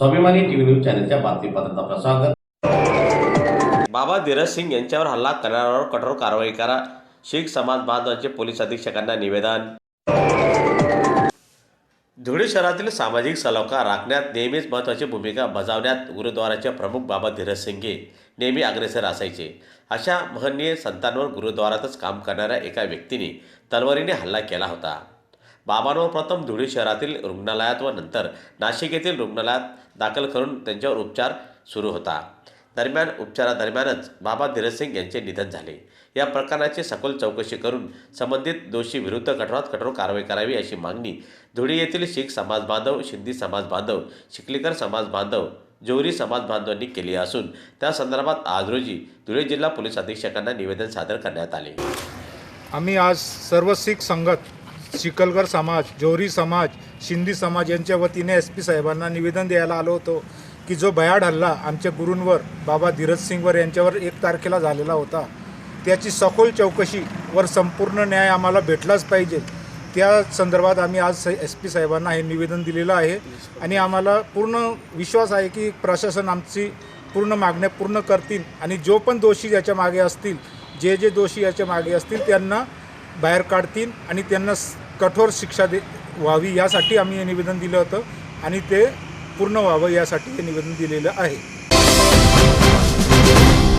स्वाभिमानी TV news चॅनलच्या बातमीपत्रात आपलं स्वागत। बाबा धीरज सिंग यांच्यावर हल्ला करणाऱ्यांवर कठोर कारवाई करा, शीख समाज बांधवांचे पोलीस अधीक्षकांना निवेदन। धुळे शहरातील सामाजिक सलोखा राखण्यात नेहमीच महत्त्वाची भूमिका बजावण्यात गुरुद्वाराचे प्रमुख बाबा धीरज सिंग नेहमी अग्रेसर असायचे। अशा महनीय संतांवर गुरुद्वारातच काम करणाऱ्या एका व्यक्तीने तलवारीने हल्ला केला होता। बाबांवर प्रथम धुळे शहरातील रुग्णालयात व नंतर नाशिक येथील रुग्णालयात दाखल करून त्यांच्यावर उपचार सुरू होता। दरम्यान उपचारादरम्यानच बाबा धीरज सिंग यांचे निधन झाले। या प्रकरणाची सखोल चौकशी करून संबंधित दोषी विरुद्ध कठोरात कठोर कारवाई करावी अशी मागणी धुळे येथील शीख समाज बांधव, सिंधी समाज बांधव, चिखलीकर समाज बांधव, जोहरी समाज बांधवांनी केली असून त्या संदर्भात आज रोजी धुळे जिल्हा पोलीस अधीक्षकांना निवेदन सादर करण्यात आले। आम्ही आज सर्व शीख संगत, चिखलकर समाज, जोहरी समाज, सिंधी समाज यांच्या वतीने SP साहेबांना निवेदन द्यायला आलो होतो की जो भयाड हल्ला आमच्या गुरूंवर बाबा धीरज सिंगवर यांच्यावर 1 तारखेला झालेला होता, त्याची सखोल चौकशी वर संपूर्ण न्याय आम्हाला भेटलाच पाहिजे। त्या संदर्भात आम्ही आज SP साहेबांना हे निवेदन दिलेलं आहे आणि आम्हाला पूर्ण विश्वास आहे की प्रशासन आमची पूर्ण मागण्या पूर्ण करतील आणि जो पण दोषी याच्या मागे असतील, जे दोषी याच्या मागे असतील त्यांना बाहेर काढतील आणि त्यांना कठोर शिक्षा व्हावी यासाठी आम्ही हे निवेदन दिलं होतं आणि ते पूर्ण व्हावं यासाठी हे निवेदन दिलेलं आहे।